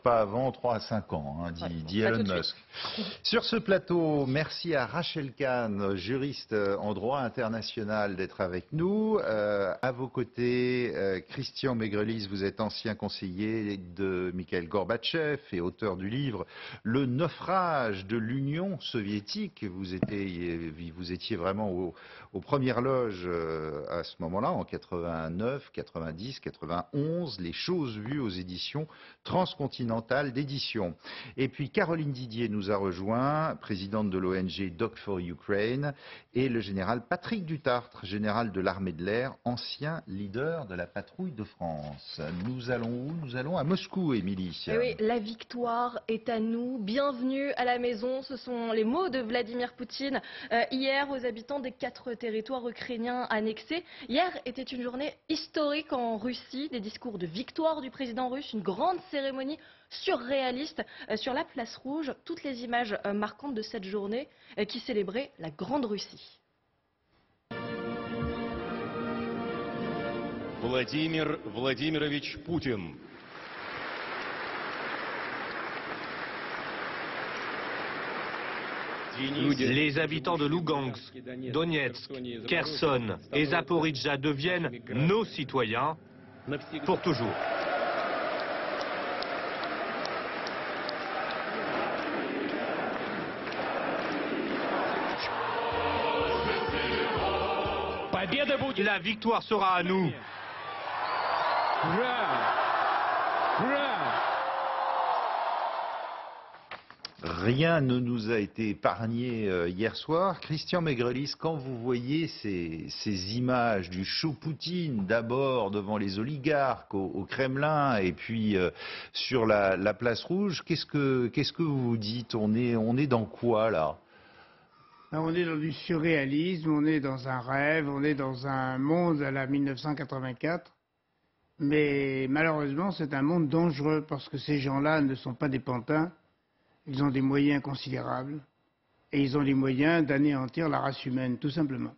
pas avant 3 à 5 ans, hein, dit Elon Musk. Sur ce plateau, merci à Rachel Kahn, juriste en droit international, d'être avec nous. À vos côtés, Christian Maigrelis, vous êtes ancien conseiller de Mikhail Gorbatchev et auteur du livre « Le naufrage de l'Union soviétique ». Vous étiez vraiment aux premières loges à ce moment-là, en 89, 90, 91, les choses vues aux éditions transcontinentales d'édition. Et puis Caroline Didier nous a rejoint, présidente de l'ONG Doc for Ukraine, et le général Patrick Dutartre, général de l'armée de l'air, ancien leader de la patrouille de France. Nous allons où? Nous allons à Moscou, Émilie. Oui, la victoire est à nous. Bienvenue à la maison. Ce sont les mots de Vladimir Poutine hier aux habitants des 4 territoires ukrainiens annexés. Hier était une journée historique en Russie. Des discours de victoire du président russe, une grande cérémonie surréaliste sur la place rouge. Toutes les images marquantes de cette journée qui célébrait la Grande Russie. Владимир Владимирович Путин. Les habitants de Lugansk, Donetsk, Kherson et Zaporijjia deviennent nos citoyens pour toujours. La victoire sera à nous. Rien ne nous a été épargné hier soir. Christian Maigrelis, quand vous voyez ces images du show Poutine, d'abord devant les oligarques au Kremlin et puis sur la place rouge, qu'est-ce que vous vous dites? On est dans quoi là? On est dans du surréalisme, on est dans un rêve, on est dans un monde à la 1984. Mais malheureusement, c'est un monde dangereux parce que ces gens-là ne sont pas des pantins. Ils ont des moyens considérables et ils ont les moyens d'anéantir la race humaine, tout simplement.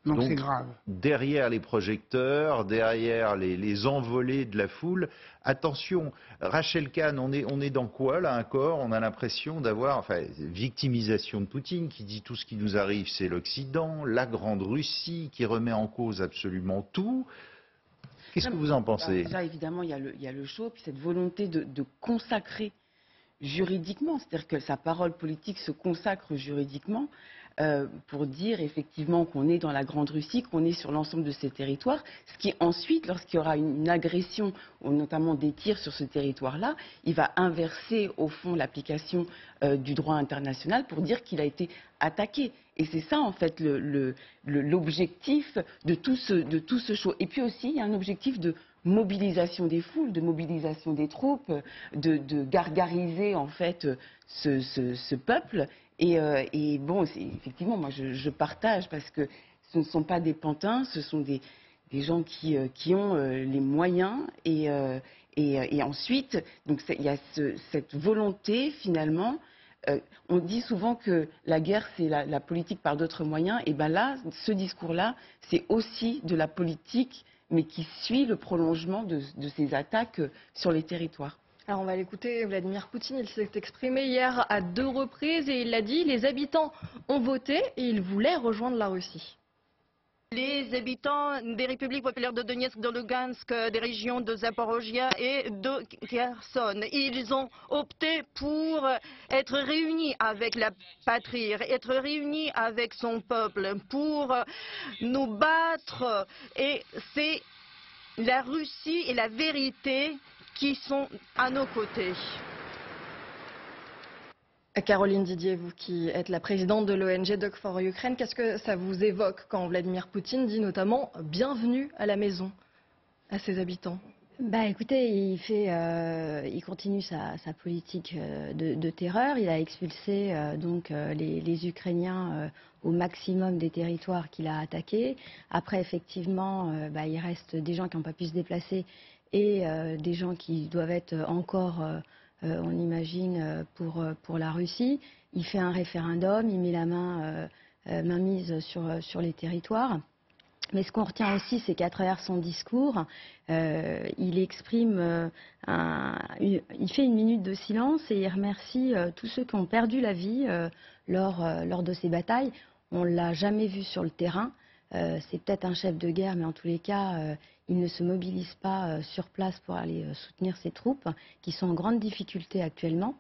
Donc c'est grave. Derrière les projecteurs, derrière les envolées de la foule, attention, Rachel Kahn, on est dans quoi là encore? On a l'impression d'avoir, enfin, victimisation de Poutine qui dit tout ce qui nous arrive c'est l'Occident, la Grande Russie qui remet en cause absolument tout. Qu'est-ce que vous en pensez? Déjà évidemment il y a le show, puis cette volonté de consacrer juridiquement, c'est-à-dire que sa parole politique se consacre juridiquement pour dire effectivement qu'on est dans la Grande Russie, qu'on est sur l'ensemble de ces territoires, ce qui ensuite, lorsqu'il y aura une agression, ou notamment des tirs sur ce territoire-là, il va inverser au fond l'application du droit international pour dire qu'il a été attaqué. Et c'est ça en fait l'objectif de tout ce show. Et puis aussi, il y a un objectif de mobilisation des foules, de mobilisation des troupes, de gargariser en fait ce peuple. Et bon, effectivement, moi je partage parce que ce ne sont pas des pantins, ce sont des gens qui ont les moyens et ensuite, donc il y a cette volonté finalement. On dit souvent que la guerre c'est la politique par d'autres moyens, et bien là, ce discours-là, c'est aussi de la politique mais qui suit le prolongement de ces attaques sur les territoires. Alors on va l'écouter, Vladimir Poutine, il s'est exprimé hier à 2 reprises et il l'a dit, les habitants ont voté et ils voulaient rejoindre la Russie. Les habitants des républiques populaires de Donetsk, de Lugansk, des régions de Zaporijjia et de Kherson, ils ont opté pour être réunis avec la patrie, être réunis avec son peuple, pour nous battre. Et c'est la Russie et la vérité qui sont à nos côtés. Caroline Didier, vous qui êtes la présidente de l'ONG Doc for Ukraine, qu'est-ce que ça vous évoque quand Vladimir Poutine dit notamment « bienvenue à la maison » à ses habitants? Écoutez, il continue sa politique de terreur. Il a expulsé donc les Ukrainiens au maximum des territoires qu'il a attaqués. Après, effectivement, il reste des gens qui n'ont pas pu se déplacer et des gens qui doivent être encore, on imagine, pour la Russie. Il fait un référendum, il met la mainmise sur les territoires. Mais ce qu'on retient aussi, c'est qu'à travers son discours, il exprime, il fait une minute de silence et il remercie tous ceux qui ont perdu la vie lors de ces batailles. On ne l'a jamais vu sur le terrain. C'est peut-être un chef de guerre, mais en tous les cas, il ne se mobilise pas sur place pour aller soutenir ses troupes, qui sont en grande difficulté actuellement.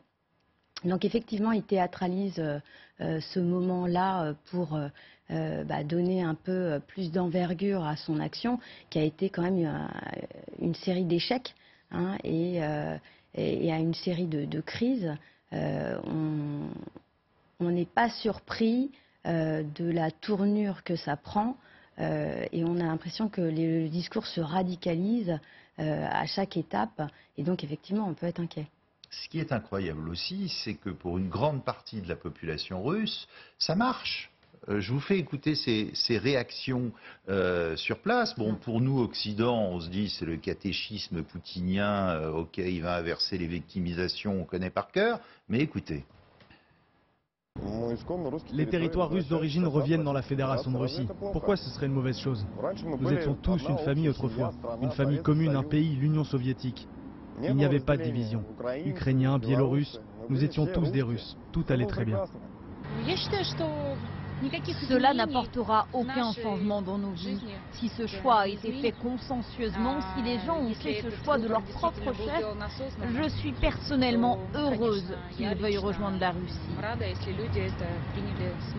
Donc effectivement, il théâtralise ce moment-là pour donner un peu plus d'envergure à son action, qui a été quand même une série d'échecs et à une série de crises. On n'est pas surpris de la tournure que ça prend et on a l'impression que le discours se radicalise à chaque étape et donc effectivement on peut être inquiet. Ce qui est incroyable aussi, c'est que pour une grande partie de la population russe, ça marche. Je vous fais écouter ces réactions sur place. Bon, pour nous, Occident, on se dit c'est le catéchisme poutinien auquel il va inverser les victimisations, on connaît par cœur. Mais écoutez. Les territoires russes d'origine reviennent dans la Fédération de Russie. Pourquoi ce serait une mauvaise chose? Nous étions tous une famille autrefois, une famille commune, un pays, l'Union soviétique. Il n'y avait pas de division. Ukrainiens, Biélorusses, nous étions tous des Russes. Tout allait très bien. Cela n'apportera aucun changement dans nos vies. Si ce choix a été fait consensueusement, si les gens ont fait ce choix de leur propre chef, je suis personnellement heureuse qu'ils veuillent rejoindre la Russie.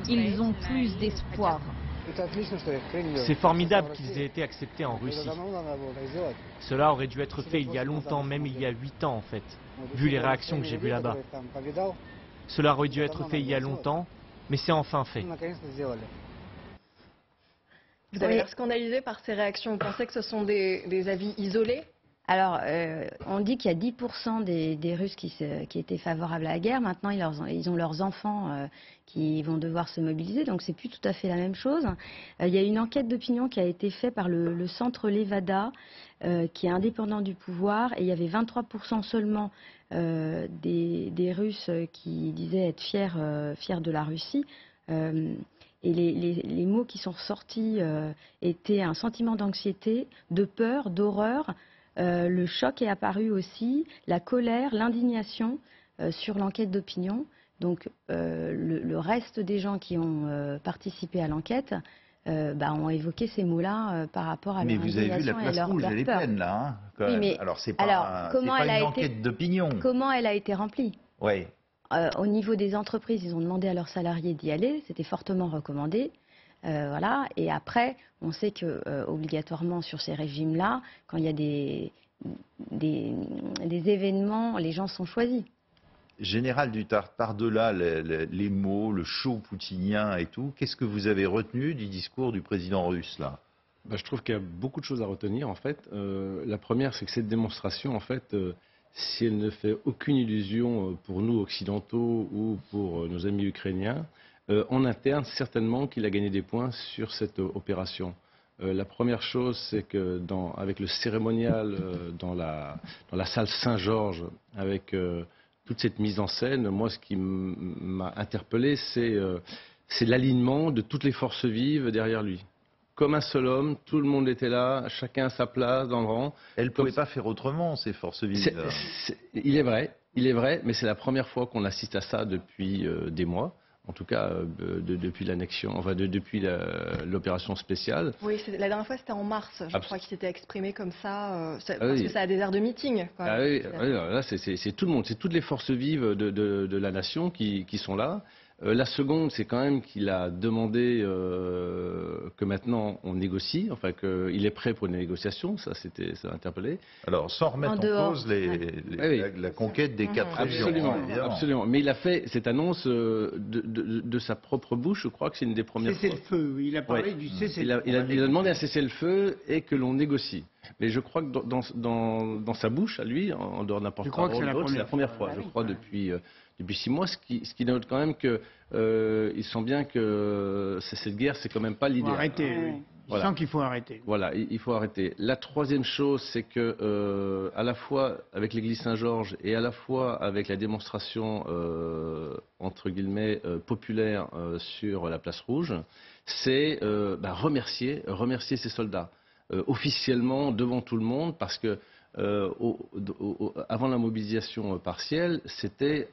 Ils ont plus d'espoir. C'est formidable qu'ils aient été acceptés en Russie. Cela aurait dû être fait il y a longtemps, même il y a 8 ans en fait, vu les réactions que j'ai vues là-bas. Cela aurait dû être fait il y a longtemps, mais c'est enfin fait. Vous avez l'air scandalisé par ces réactions. Vous pensez que ce sont des avis isolés? Alors, on dit qu'il y a 10% des Russes qui étaient favorables à la guerre. Maintenant, ils ont leurs enfants qui vont devoir se mobiliser, donc c'est plus tout à fait la même chose. Il y a une enquête d'opinion qui a été faite par le centre Levada, qui est indépendant du pouvoir, et il y avait 23% seulement des Russes qui disaient être fiers de la Russie. Et les mots qui sont ressortis étaient un sentiment d'anxiété, de peur, d'horreur. Le choc est apparu aussi, la colère, l'indignation sur l'enquête d'opinion. Donc le reste des gens qui ont participé à l'enquête ont évoqué ces mots-là par rapport à leur indignation et à leur peur. Mais vous avez vu la place rouge, elle est pleine là, hein, quand même. Oui, mais, alors c'est pas une enquête d'opinion. Comment elle a été remplie? Oui. Au niveau des entreprises, ils ont demandé à leurs salariés d'y aller, c'était fortement recommandé. Voilà. Et après, on sait que obligatoirement sur ces régimes-là, quand il y a des événements, les gens sont choisis. Général Duterte, par-delà les mots, le show poutinien et tout, qu'est-ce que vous avez retenu du discours du président russe là? Je trouve qu'il y a beaucoup de choses à retenir en fait. La première, c'est que cette démonstration, en fait, si elle ne fait aucune illusion pour nous occidentaux ou pour nos amis ukrainiens, en interne, certainement qu'il a gagné des points sur cette opération. La première chose, c'est que avec le cérémonial dans la salle Saint-Georges, avec toute cette mise en scène, moi, ce qui m'a interpellé, c'est l'alignement de toutes les forces vives derrière lui. Comme un seul homme, tout le monde était là, chacun à sa place dans le rang. Elle ne pouvait pas faire autrement, ces forces vives. Il est vrai, mais c'est la première fois qu'on assiste à ça depuis des mois. En tout cas, depuis l'annexion, enfin depuis l'opération spéciale. Oui, la dernière fois c'était en mars, je crois qu'il s'était exprimé comme ça, parce que ça a des airs de meeting. Quand même. Là, c'est tout le monde, c'est toutes les forces vives de la nation qui sont là. La seconde, c'est quand même qu'il a demandé que maintenant on négocie, enfin qu'il est prêt pour une négociation, ça a interpellé. Alors sans remettre en cause la conquête des 4 régions. Absolument, mais il a fait cette annonce de sa propre bouche, je crois que c'est une des premières fois. Cessez-le-feu, il a parlé du cessez-le-feu. Il a demandé un cessez-le-feu et que l'on négocie. Mais je crois que dans sa bouche, à lui, en dehors d'un porte-parole, c'est la première fois, je crois, depuis 6 mois, ce qui note quand même qu'ils sentent bien que cette guerre, c'est quand même pas l'idéal. Arrêtez, Voilà. Sans qu'il faut arrêter. Voilà, il faut arrêter. La troisième chose, c'est que à la fois avec l'église Saint-Georges et à la fois avec la démonstration entre guillemets populaire sur la place Rouge, c'est remercier ces soldats officiellement devant tout le monde, parce que avant la mobilisation partielle, c'était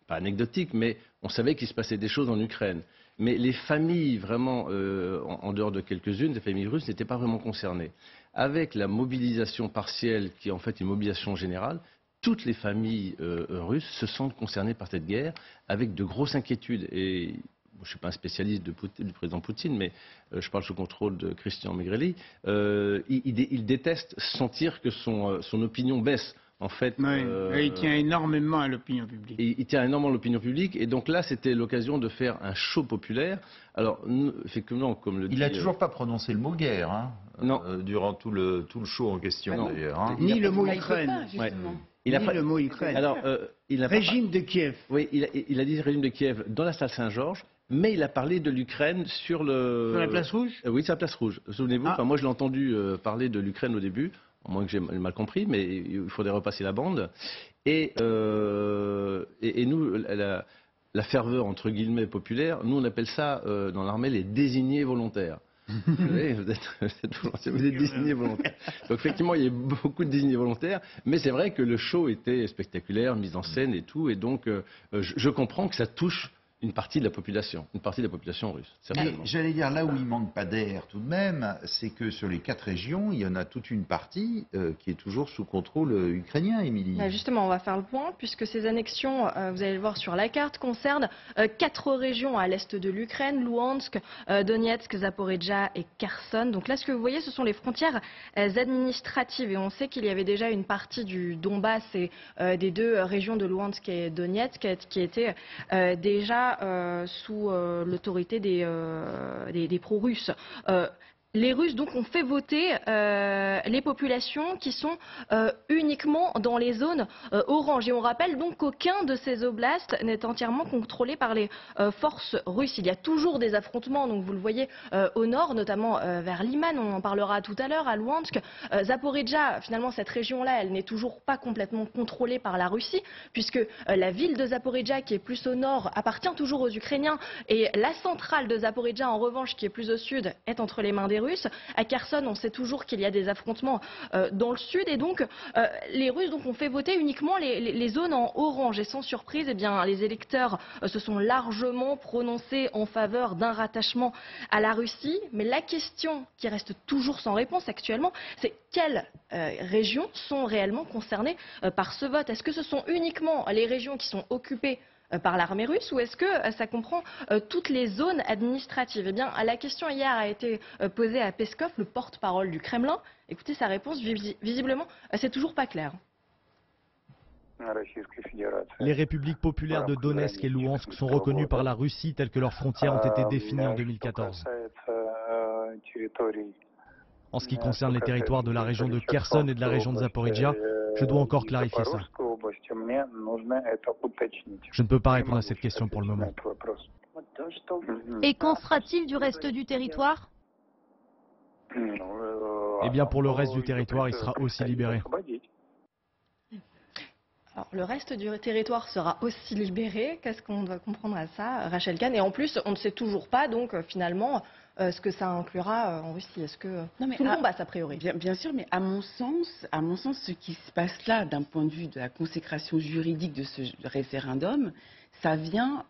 pas anecdotique, mais on savait qu'il se passait des choses en Ukraine. Mais les familles, vraiment, en dehors de quelques-unes, des familles russes, n'étaient pas vraiment concernées. Avec la mobilisation partielle, qui est en fait une mobilisation générale, toutes les familles russes se sentent concernées par cette guerre, avec de grosses inquiétudes. Et je ne suis pas un spécialiste du président Poutine, mais je parle sous contrôle de Christian Megreli. Il déteste sentir que son opinion baisse. En fait, et il tient énormément à l'opinion publique. Il tient énormément à l'opinion publique, et donc là, c'était l'occasion de faire un show populaire. Alors, effectivement, comme le dit... Il n'a toujours pas prononcé le mot guerre, hein, non. Durant tout le show en question, d'ailleurs. Hein. Ni le mot Ukraine. Il a ni le mot Ukraine. Alors, régime de Kiev. Oui, il a dit régime de Kiev dans la salle Saint-Georges, mais il a parlé de l'Ukraine sur la place Rouge. Oui, sur la place Rouge. Souvenez-vous, moi je l'ai entendu parler de l'Ukraine au début, à moins que j'ai mal compris, mais il faudrait repasser la bande. Et nous, la ferveur entre guillemets populaire, nous on appelle ça dans l'armée les désignés volontaires. Vous êtes désignés volontaires. Donc effectivement, il y a beaucoup de désignés volontaires, mais c'est vrai que le show était spectaculaire, mise en scène et tout, et donc je comprends que ça touche une partie de la population russe. J'allais dire, là où il ne manque pas d'air tout de même, c'est que sur les 4 régions, il y en a toute une partie qui est toujours sous contrôle ukrainien, Émilie. Justement, on va faire le point, puisque ces annexions, vous allez le voir sur la carte, concernent 4 régions à l'est de l'Ukraine, Louhansk, Donetsk, Zaporijjia et Kherson. Donc là, ce que vous voyez, ce sont les frontières administratives. Et on sait qu'il y avait déjà une partie du Donbass et des 2 régions de Louhansk et Donetsk qui étaient déjà sous l'autorité des pro-russes. Les Russes donc ont fait voter les populations qui sont uniquement dans les zones oranges. Et on rappelle donc qu'aucun de ces oblasts n'est entièrement contrôlé par les forces russes. Il y a toujours des affrontements, donc vous le voyez au nord, notamment vers Liman, on en parlera tout à l'heure, à Louhansk. Zaporijjia, finalement cette région-là, elle n'est toujours pas complètement contrôlée par la Russie, puisque la ville de Zaporijjia, qui est plus au nord, appartient toujours aux Ukrainiens, et la centrale de Zaporijjia, en revanche, qui est plus au sud, est entre les mains des Russes. À Kherson, on sait toujours qu'il y a des affrontements dans le sud, et donc les Russes ont fait voter uniquement les zones en orange. Et sans surprise, eh bien, les électeurs se sont largement prononcés en faveur d'un rattachement à la Russie. Mais la question qui reste toujours sans réponse actuellement, c'est quelles régions sont réellement concernées par ce vote? Est-ce que ce sont uniquement les régions qui sont occupées par l'armée russe, ou est-ce que ça comprend toutes les zones administratives? Eh bien, la question hier a été posée à Peskov, le porte-parole du Kremlin. Écoutez sa réponse, visiblement, c'est toujours pas clair. Les républiques populaires de Donetsk et Louhansk sont reconnues par la Russie telles que leurs frontières ont été définies en 2014. En ce qui concerne les territoires de la région de Kherson et de la région de Zaporijjia, je dois encore clarifier ça. Je ne peux pas répondre à cette question pour le moment. Et qu'en sera-t-il du reste du territoire? Eh bien, pour le reste du territoire, il sera aussi libéré. Alors, le reste du territoire sera aussi libéré. Qu'est-ce qu'on doit comprendre à ça, Rachel Kahn? Et en plus, on ne sait toujours pas, donc, finalement, ce que ça inclura en Russie. Est-ce que tout le monde a a priori? Bien sûr, mais à mon sens, ce qui se passe là, d'un point de vue de la consécration juridique de ce référendum, ça vient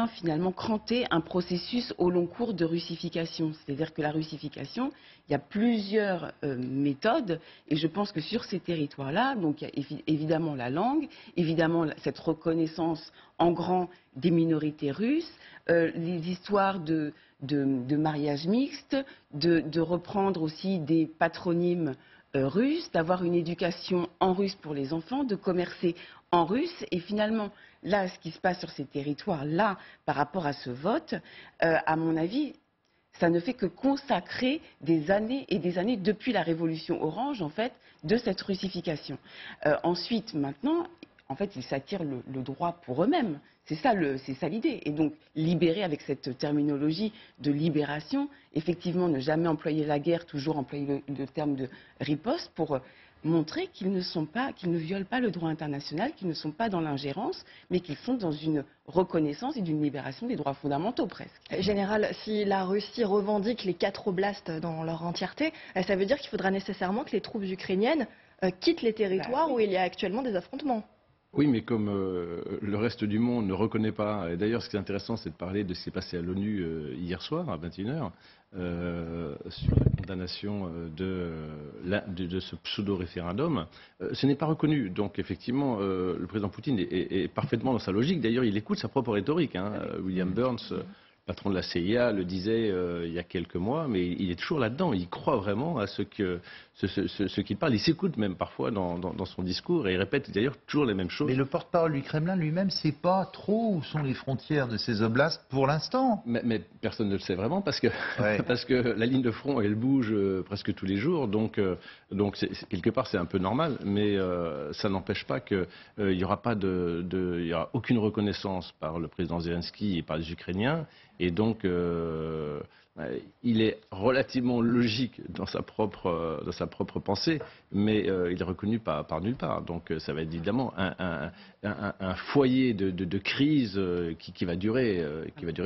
finalement cranter un processus au long cours de russification. C'est-à-dire que la russification, il y a plusieurs méthodes, et je pense que sur ces territoires-là, donc il y a évidemment la langue, évidemment cette reconnaissance en grand des minorités russes, les histoires de mariage mixte, de reprendre aussi des patronymes russes, d'avoir une éducation en russe pour les enfants, de commercer en russe. Et finalement, là, ce qui se passe sur ces territoires-là, par rapport à ce vote, à mon avis, ça ne fait que consacrer des années et des années, depuis la révolution orange, en fait, de cette russification. Ensuite, maintenant, en fait, ils s'attirent le droit pour eux-mêmes. C'est ça l'idée. Et donc, libérer avec cette terminologie de libération, effectivement, ne jamais employer la guerre, toujours employer le terme de riposte pour montrer qu'ils ne violent pas le droit international, qu'ils ne sont pas dans l'ingérence, mais qu'ils sont dans une reconnaissance et d'une libération des droits fondamentaux, presque. Général, si la Russie revendique les 4 oblasts dans leur entièreté, ça veut dire qu'il faudra nécessairement que les troupes ukrainiennes quittent les territoires où il y a actuellement des affrontements. Oui, mais comme le reste du monde ne reconnaît pas, et d'ailleurs ce qui est intéressant c'est de parler de ce qui s'est passé à l'ONU hier soir à 21h, sur la condamnation de ce pseudo-référendum, ce n'est pas reconnu. Donc effectivement, le président Poutine est parfaitement dans sa logique. D'ailleurs, il écoute sa propre rhétorique. William Burns, patron de la CIA, le disait il y a quelques mois, mais il est toujours là-dedans. Il croit vraiment à ce qu'il parle. Il s'écoute même parfois dans son discours et il répète d'ailleurs toujours les mêmes choses. Mais le porte-parole du Kremlin lui-même ne sait pas trop où sont les frontières de ces oblasts pour l'instant. Mais personne ne le sait vraiment parce que la ligne de front, elle bouge presque tous les jours. Donc quelque part, c'est un peu normal. Mais ça n'empêche pas qu'il n'y aura il y aura aucune reconnaissance par le président Zelensky et par les Ukrainiens. Et donc, il est relativement logique dans sa propre pensée, mais il est reconnu par nulle part. Donc, ça va être évidemment un foyer de crise qui va durer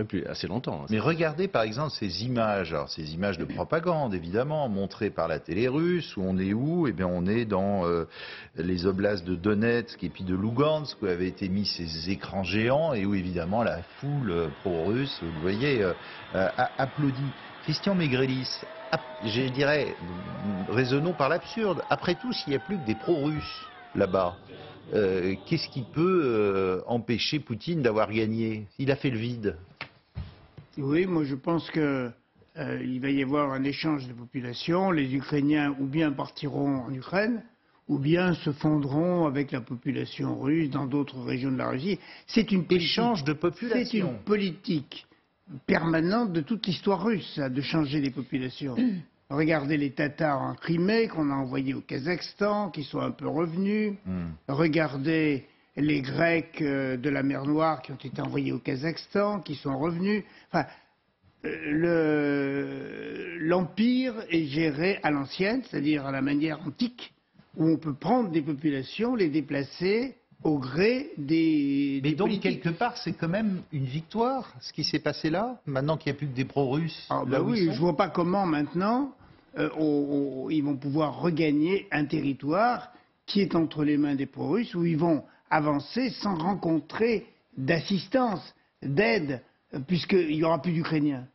plus assez longtemps. Mais regardez par exemple ces images, alors ces images de propagande évidemment, montrées par la télé russe, où on est où? Eh bien, on est dans les oblasts de Donetsk et puis de Lugansk, où avaient été mis ces écrans géants et où évidemment la foule pro-russe, vous le voyez, applaudit. Christian Maigrelis, je dirais, raisonnons par l'absurde. Après tout, s'il n'y a plus que des pro-russes là-bas, qu'est-ce qui peut empêcher Poutine d'avoir gagné? Il a fait le vide. Oui, moi je pense qu'il va y avoir un échange de population. Les Ukrainiens ou bien partiront en Ukraine, ou bien se fondront avec la population russe dans d'autres régions de la Russie. C'est une échange de population. C'est une politique permanente de toute l'histoire russe, ça, de changer les populations. Regardez les Tatars en Crimée qu'on a envoyés au Kazakhstan, qui sont un peu revenus. Regardez les Grecs de la mer Noire qui ont été envoyés au Kazakhstan, qui sont revenus. Enfin, l'empire est géré à l'ancienne, c'est-à-dire à la manière antique, où on peut prendre des populations, les déplacer au gré des Mais donc, politiques. quelque part, c'est quand même une victoire, ce qui s'est passé là, maintenant qu'il n'y a plus que des pro-russes. Oui, je ne vois pas comment maintenant ils vont pouvoir regagner un territoire qui est entre les mains des pro-russes, où ils vont avancer sans rencontrer d'assistance, d'aide, puisqu'il n'y aura plus d'Ukrainiens.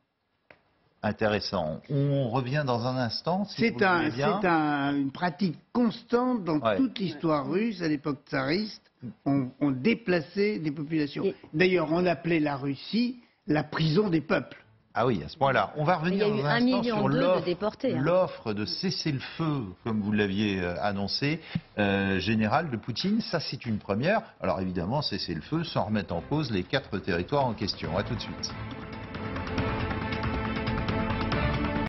Intéressant. On revient dans un instant. Si C'est une pratique constante dans toute l'histoire russe, à l'époque tsariste. On déplaçait des populations. D'ailleurs, on appelait la Russie la prison des peuples. Ah oui, à ce point-là. On va revenir dans un instant sur l'offre de cessez-le-feu, comme vous l'aviez annoncé, général de Poutine. Ça, c'est une première. Alors évidemment, cessez-le-feu sans remettre en cause les 4 territoires en question. À tout de suite.